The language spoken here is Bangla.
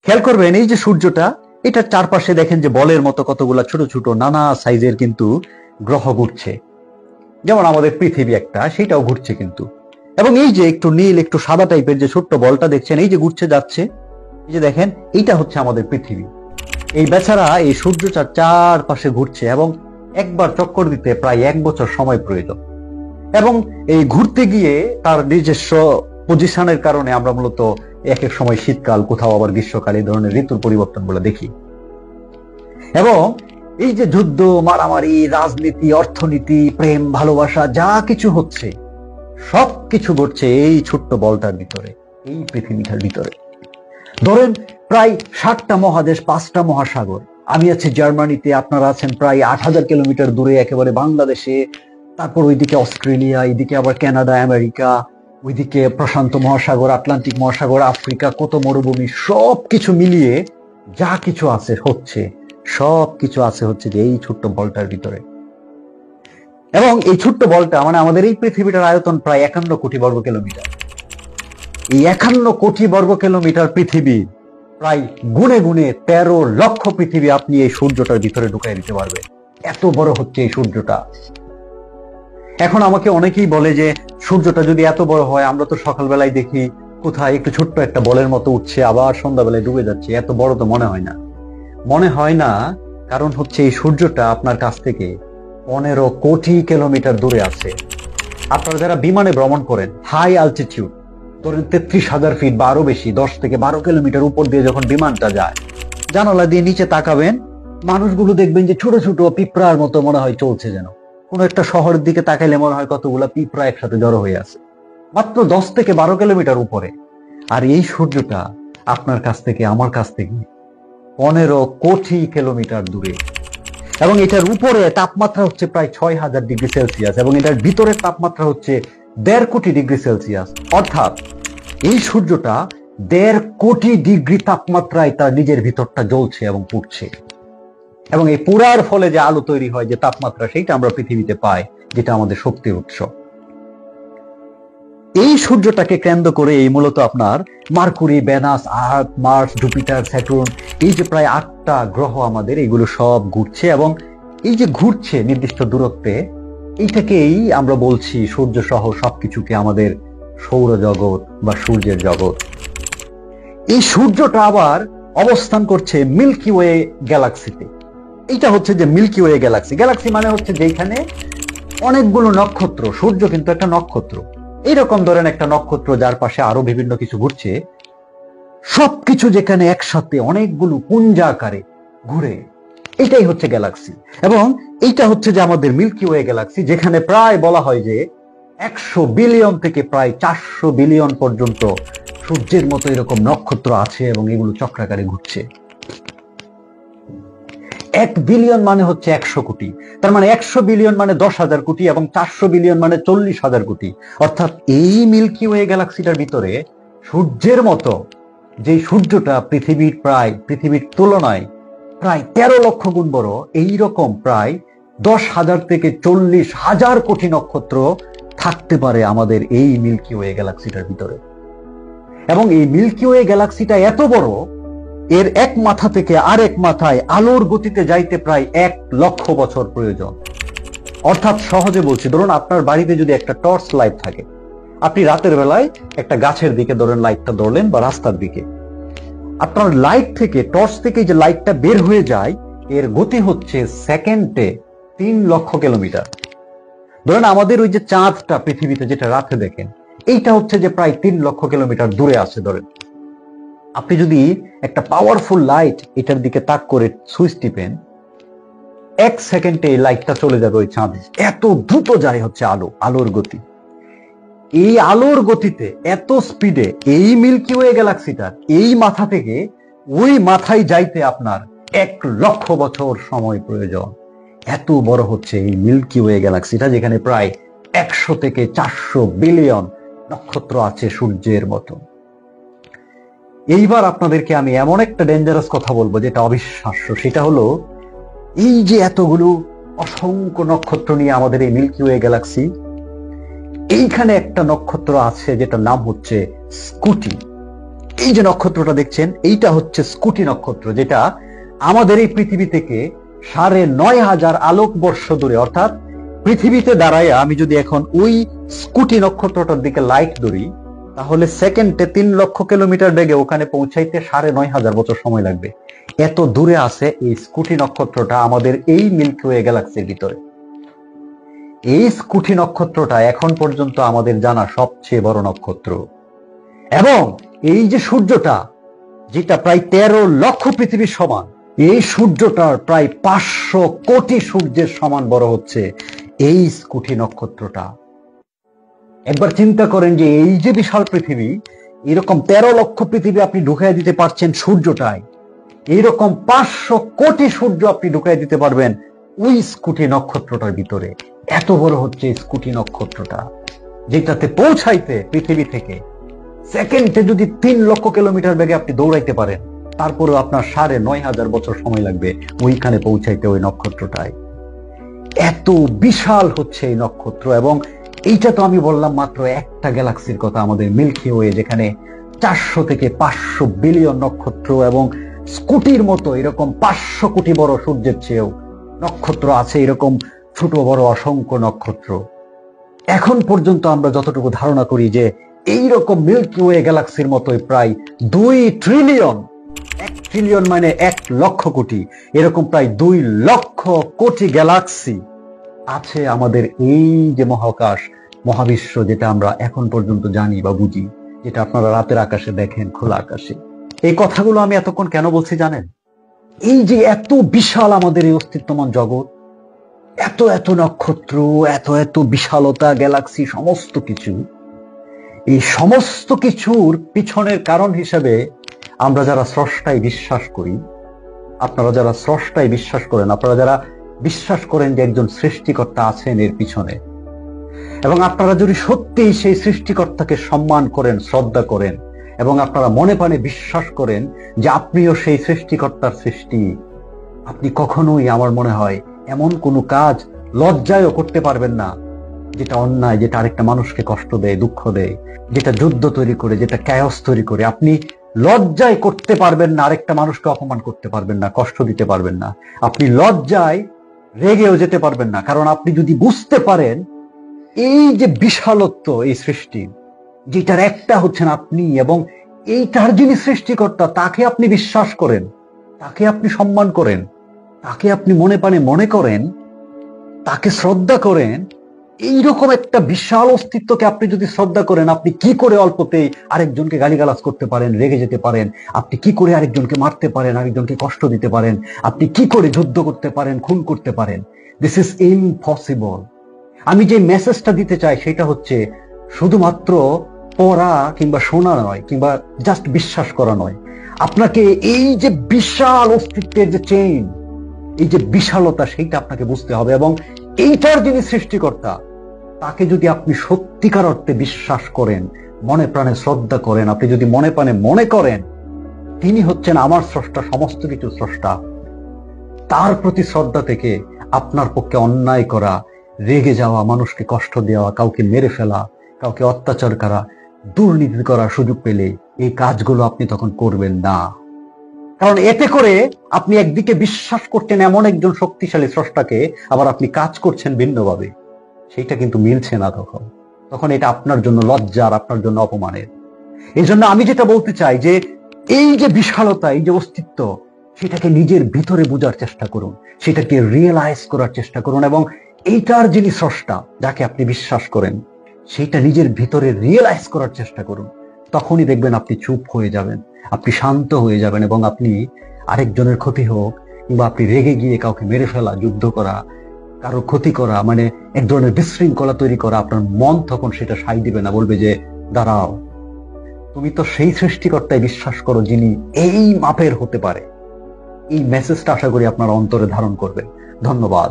খেয়াল করবেন এই যে সূর্যটা, এটার চারপাশে দেখেন যে বলের মতো কতগুলা ছোট ছোট নানা সাইজের কিন্তু গ্রহ ঘুরছে, যেমন আমাদের পৃথিবী একটা, সেটাও ঘুরছে কিন্তু। এবং এই যে একটু নীল একটু সাদা টাইপের যে ছোট্ট বলটা দেখছেন, এই যে ঘুরছে যাচ্ছে, এই যে দেখেন, এইটা হচ্ছে আমাদের পৃথিবী। এই বেচারা এই সূর্যটার চারপাশে ঘুরছে এবং একবার চক্কর দিতে প্রায় 1 বছর সময় প্রয়োজন। এবং এই ঘুরতে গিয়ে তার নিজস্ব পজিশনের কারণে আমরা মূলত এক এক সময় শীতকাল, কোথাও আবার গ্রীষ্মকাল, এই ধরনের ঋতুর পরিবর্তনগুলো দেখি। এবং এই যে যুদ্ধ, মারামারি, রাজনীতি, অর্থনীতি, প্রেম, ভালোবাসা যা কিছু হচ্ছে, সবকিছু ঘটছে এই ছোট্ট বলটার ভিতরে, এই পৃথিবীটার ভিতরে। ধরেন প্রায় 7টা মহাদেশ, 5টা মহাসাগর। আমি আছি জার্মানিতে, আপনারা আছেন প্রায় 8000 কিলোমিটার দূরে একেবারে বাংলাদেশে, তারপর ওইদিকে অস্ট্রেলিয়া, এইদিকে আবার কানাডা, আমেরিকা, ওইদিকে প্রশান্ত মহাসাগর, আটলান্টিক মহাসাগর, আফ্রিকা, কত মরুভূমি, সবকিছু মিলিয়ে যা কিছু আছে হচ্ছে, সবকিছু আছে হচ্ছে যে এই ছোট্ট বলটার ভিতরে। এবং এই ছোট্ট বলটা মানে আমাদের এই পৃথিবীটার আয়তন প্রায় 51 কোটি বর্গ কিলোমিটার। এই 51 কোটি বর্গ কিলোমিটার পৃথিবী, প্রায় গুণে গুণে 13 লক্ষ পৃথিবী আপনি এই সূর্যটার ভিতরে ঢুকাই দিতে পারবে। এত বড় হচ্ছে এই সূর্যটা। এখন আমাকে অনেকেই বলে যে সূর্যটা যদি এত বড় হয়, আমরা তো সকালবেলায় দেখি কোথায় একটু ছোট্ট একটা বলের মতো উঠছে, আবার সন্ধ্যাবেলায় ডুবে যাচ্ছে, এত বড় তো মনে হয় না। মনে হয় না, কারণ হচ্ছে এই সূর্যটা আপনার কাছ থেকে 15 কোটি কিলোমিটার দূরে আছে। আপনারা যারা বিমানে ভ্রমণ করেন, হাই অ্যালটিটিউড, ধরেন 33,000 ফিট বা আরো বেশি, 10 থেকে 12 কিলোমিটার উপর দিয়ে যখন বিমানটা যায়, জানালা দিয়ে নিচে তাকাবেন, মানুষগুলো দেখবেন যে ছোট ছোট পিঁপড়ার মতো মনে হয় চলছে, যেন কোন একটা শহরের দিকে তাকাইলে মনে হয় কতগুলা পিঁপড়া একসাথে জড়ো হয়ে আছে, মাত্র 10 থেকে 12 কিলোমিটার উপরে। আর এই সূর্যটা আপনার কাছ থেকে, আমার কাছ থেকে 15 কোটি কিলোমিটার দূরে। এবং এটার উপরে তাপমাত্রা হচ্ছে প্রায় 6000 ডিগ্রি সেলসিয়াস, এবং এটার ভিতরের তাপমাত্রা হচ্ছে 1.5 কোটি ডিগ্রি সেলসিয়াস। অর্থাৎ এই সূর্যটা 1.5 কোটি ডিগ্রি তাপমাত্রায় তার নিজের ভিতরটা জ্বলছে এবং পুড়ছে। এবং এই পুরার ফলে যে আলো তৈরি হয়, যে তাপমাত্রা, সেইটা আমরা পৃথিবীতে পাই, যেটা আমাদের শক্তির উৎস। এই সূর্যটাকে কেন্দ্র করে এই মূলত আপনার মার্কুরি, ভেনাস, আর্থ, মার্স, জুপিটার, স্যাটার্ন, এই যে প্রায় 8টা গ্রহ আমাদের, এগুলো সব ঘুরছে। এবং এই যে ঘুরছে নির্দিষ্ট দূরত্বে, এইটাকেই আমরা বলছি সূর্য সহ সবকিছুকে আমাদের সৌরজগৎ বা সূর্যের জগৎ। এই সূর্যটা আবার অবস্থান করছে মিল্কি ওয়ে গ্যালাক্সিতে। এইটা হচ্ছে যে মিল্কি ওয়ে গ্যালাক্সি। গ্যালাক্সি মানে হচ্ছে যেখানে অনেকগুলো নক্ষত্র, সূর্য কিন্তু একটা নক্ষত্র, এইরকম ধরেন একটা নক্ষত্র যার পাশে আরো বিভিন্ন কিছু ঘুরছে, সবকিছু যেখানে একসাথে অনেকগুলো পুঞ্জাকারে ঘুরে, এটাই হচ্ছে গ্যালাক্সি। এবং এইটা হচ্ছে যে আমাদের মিল্কি ওয়ে গ্যালাক্সি, যেখানে প্রায় বলা হয় যে 100 বিলিয়ন থেকে প্রায় 400 বিলিয়ন পর্যন্ত সূর্যের মতো এরকম নক্ষত্র আছে, এবং এগুলো চক্রাকারে ঘুরছে। 1 বিলিয়ন মানে হচ্ছে 100 কোটি, তার মানে 100 বিলিয়ন মানে 10,000 কোটি, এবং 400 বিলিয়ন মানে 40,000 কোটি। অর্থাৎ এই মিল্কি ওয়ে গ্যালাক্সিটার ভিতরে সূর্যের মতো, যে সূর্যটা পৃথিবীর তুলনায় প্রায় 13 লক্ষ গুণ বড়, এইরকম প্রায় 10,000 থেকে 40,000 কোটি নক্ষত্র থাকতে পারে আমাদের এই মিল্কি ওয়ে গ্যালাক্সিটার ভিতরে। এবং এই মিল্কি ওয়ে গ্যালাক্সিটা এত বড়, এর এক মাথা থেকে আরেক মাথায় আলোর গতিতে যাইতে প্রায় 1 লক্ষ বছর প্রয়োজন। অর্থাৎ সহজে বলছি, ধরুন আপনার বাড়িতে যদি একটা টর্চ লাইট থাকে, আপনি রাতের বেলায় একটা গাছের দিকে ধরেন লাইটটা ধরলেন বা রাস্তার দিকে, আপনার লাইট থেকে, টর্চ থেকে যে লাইটটা বের হয়ে যায়, এর গতি হচ্ছে সেকেন্ডে 3 লক্ষ কিলোমিটার। ধরেন আমাদের ওই যে চাঁদটা পৃথিবীতে যেটা রাতে দেখেন, এইটা হচ্ছে যে প্রায় 3 লক্ষ কিলোমিটার দূরে আছে। ধরেন আপনি যদি একটা পাওয়ারফুল লাইট এটার দিকে তাক করে সুইচ টিপেন, 1 সেকেন্ডে এই লাইটটা চলে যাবে ওই চাঁদে। এত দ্রুত যায় হচ্ছে আলোর গতি। এই আলোর গতিতে, এত স্পিডে এই মিল্কি ওয়ে গ্যালাক্সিটার এই মাথা থেকে ওই মাথায় যাইতে আপনার 1 লক্ষ বছর সময় প্রয়োজন। এত বড় হচ্ছে এই মিল্কি ওয়ে গ্যালাক্সিটা, যেখানে প্রায় 100 থেকে 400 বিলিয়ন নক্ষত্র আছে সূর্যের মতো। এইবার আপনাদেরকে আমি এমন একটা ডেঞ্জারাস কথা বলবো যেটা অবিশ্বাস্য। সেটা হলো, এই যে এতগুলো অসংখ্য নক্ষত্র নিয়ে আমাদের এই মিল্কি ওয়ে গ্যালাক্সি, এইখানে একটা নক্ষত্র আছে যেটার নাম হচ্ছে স্কুটি। এই যে নক্ষত্রটা দেখছেন, এইটা হচ্ছে স্কুটি নক্ষত্র, যেটা আমাদের এই পৃথিবী থেকে ৯,৫০০ আলোকবর্ষ দূরে। অর্থাৎ পৃথিবীতে দাঁড়ায় আমি যদি এখন ওই স্কুটি নক্ষত্রটার দিকে লাইট ধরি, তাহলে সেকেন্ডে ৩,০০,০০০ কিলোমিটার বেগে ওখানে পৌঁছাইতে ৯,৫০০ বছর সময় লাগবে। এত দূরে আছে এই স্কুটি নক্ষত্রটা আমাদের এই মিল্কি ওয়ে গ্যালাক্সির ভিতরে। এই স্কুটি নক্ষত্রটা এখন পর্যন্ত আমাদের জানা সবচেয়ে বড় নক্ষত্র। এবং এই যে সূর্যটা, যেটা প্রায় ১৩ লক্ষ পৃথিবীর সমান, এই সূর্যটার প্রায় ৫০০ কোটি সূর্যের সমান বড় হচ্ছে এই স্কুটি নক্ষত্রটা। একবার চিন্তা করেন যে এই যে বিশাল পৃথিবী, এরকম ১৩ লক্ষ পৃথিবী আপনি ঢুকাই দিতে পারছেন সূর্যটায়, এইরকম ৫০০ কোটি সূর্য আপনি ঢুকাই দিতে পারবেন ওই স্কুটি নক্ষত্রটার ভিতরে। এত বড় হচ্ছে স্কুটি নক্ষত্রটা, যেটাতে পৌঁছাইতে পৃথিবী থেকে সেকেন্ডে যদি ৩,০০,০০০ কিলোমিটার বেগে আপনি দৌড়াইতে পারেন, তারপরেও আপনার ৯,৫০০ বছর সময় লাগবে ওইখানে পৌঁছাইতে, ওই নক্ষত্রটায়। এত বিশাল হচ্ছে এই নক্ষত্র। এবং এইটা তো আমি বললাম মাত্র একটা গ্যালাক্সির কথা, আমাদের মিল্কি ওয়ে, যেখানে ৪০০ থেকে ৫০০ বিলিয়ন নক্ষত্র এবং স্কুটির মতো এরকম ৫০০ কোটি বড় সূর্যের চেয়েও নক্ষত্র আছে, এরকম ছোট বড় অসংখ্য নক্ষত্র। এখন পর্যন্ত আমরা যতটুকু ধারণা করি যে এইরকম মিল্কি ওয়ে গ্যালাক্সির মতোই প্রায় ২ ট্রিলিয়ন, ১ ট্রিলিয়ন মানে ১,০০,০০০ কোটি, এরকম প্রায় ২,০০,০০০ কোটি গ্যালাক্সি আছে আমাদের এই যে মহাকাশ, মহাবিশ্ব, যেটা আমরা এখন পর্যন্ত জানি বা বুঝি, যেটা আপনারা রাতের আকাশে দেখেন, খোলা আকাশে। এই কথাগুলো আমি এতক্ষণ কেন বলছি জানেন? এই যে এত বিশাল আমাদের এই অস্তিত্বমান জগৎ, এত এত নক্ষত্র, এত এত বিশালতা, গ্যালাক্সি, সমস্ত কিছু, এই সমস্ত কিছুর পিছনের কারণ হিসেবে আমরা যারা স্রষ্টায় বিশ্বাস করি, আপনারা যারা স্রষ্টায় বিশ্বাস করেন, আপনারা যারা বিশ্বাস করেন যে একজন সৃষ্টিকর্তা আছেন এর পিছনে, এবং আপনারা যদি সত্যিই সেই সৃষ্টিকর্তাকে সম্মান করেন, শ্রদ্ধা করেন, এবং আপনারা মনে প্রাণে বিশ্বাস করেন যে আপনিও সেই সৃষ্টিকর্তার সৃষ্টি, আপনি কখনোই, আমার মনে হয়, এমন কোনো কাজ লজ্জায়ও করতে পারবেন না যেটা অন্যায়, যেটা আরেকটা মানুষকে কষ্ট দেয়, দুঃখ দেয়, যেটা যুদ্ধ তৈরি করে, যেটা ক্যায়স তৈরি করে। আপনি লজ্জায় করতে পারবেন না, আরেকটা মানুষকে অপমান করতে পারবেন না, কষ্ট দিতে পারবেন না। আপনি লজ্জায় রেগেও যেতে পারবেন না, কারণ আপনি যদি বুঝতে পারেন এই যে বিশালত্ব এই সৃষ্টি, যেটার একটা হচ্ছেন আপনি, এবং এইটার যিনি সৃষ্টিকর্তা তাকে আপনি বিশ্বাস করেন, তাকে আপনি সম্মান করেন, তাকে আপনি মনে প্রাণে মনে করেন, তাকে শ্রদ্ধা করেন, এইরকম একটা বিশাল অস্তিত্বকে আপনি যদি শ্রদ্ধা করেন, আপনি কি করে অল্পতেই আরেকজনকে গালিগালাজ করতে পারেন, রেগে যেতে পারেন? আপনি কি করে আরেকজনকে মারতে পারেন, আরেকজনকে কষ্ট দিতে পারেন? আপনি কি করে যুদ্ধ করতে পারেন, খুন করতে পারেন? This is impossible. আমি যে মেসেজটা দিতে চাই সেটা হচ্ছে শুধুমাত্র পড়া কিংবা শোনা নয়, কিংবা জাস্ট বিশ্বাস করা নয়। আপনাকে এই যে বিশাল অস্তিত্বের যে চেইন, এই যে বিশালতা, সেইটা আপনাকে বুঝতে হবে। এবং এইটার যিনি সৃষ্টিকর্তা, তাকে যদি আপনি সত্যিকার অর্থে বিশ্বাস করেন, মনে প্রাণে শ্রদ্ধা করেন, আপনি যদি মনে প্রাণে মনে করেন তিনি হচ্ছেন আমার স্রষ্টা, সমস্ত কিছু স্রষ্টা, তার প্রতি শ্রদ্ধা থেকে আপনার পক্ষে অন্যায় করা, রেগে যাওয়া, মানুষকে কষ্ট দেওয়া, কাউকে মেরে ফেলা, কাউকে অত্যাচার করা, দুর্নীতি করার সুযোগ পেলে এই কাজগুলো আপনি তখন করবেন না। কারণ এতে করে আপনি একদিকে বিশ্বাস করছেন এমন একজন শক্তিশালী স্রষ্টাকে, আবার আপনি কাজ করছেন ভিন্নভাবে। সেইটা কিন্তু মিলছে না। তখন এটা আপনার জন্য লজ্জার, আপনার জন্য অপমানের। এই জন্য আমি যেটা বলতে চাই যে এই যে বিশালতা, এই যে অস্তিত্ব, সেটাকে নিজের ভিতরে বোঝার চেষ্টা করুন, সেটাকে রিয়েলাইজ করার চেষ্টা করুন, এবং এইটার যিনি স্রষ্টা, যাকে আপনি বিশ্বাস করেন, সেইটা নিজের ভিতরে রিয়েলাইজ করার চেষ্টা করুন। তখনই দেখবেন আপনি চুপ হয়ে যাবেন, আপনি শান্ত হয়ে যাবেন, এবং আপনি আরেকজনের ক্ষতি হোক, কিংবা আপনি রেগে গিয়ে কাউকে মেরে ফেলা, যুদ্ধ করা, কারো ক্ষতি করা, মানে এক ধরনের বিশৃঙ্খলা তৈরি করা, আপনার মন তখন সেটা সাই দিবে না, বলবে যে দাঁড়াও, তুমি তো সেই সৃষ্টিকর্তায় বিশ্বাস করো যিনি এই মাপের হতে পারে। এই মেসেজটা আশা করি আপনার অন্তরে ধারণ করবেন। ধন্যবাদ।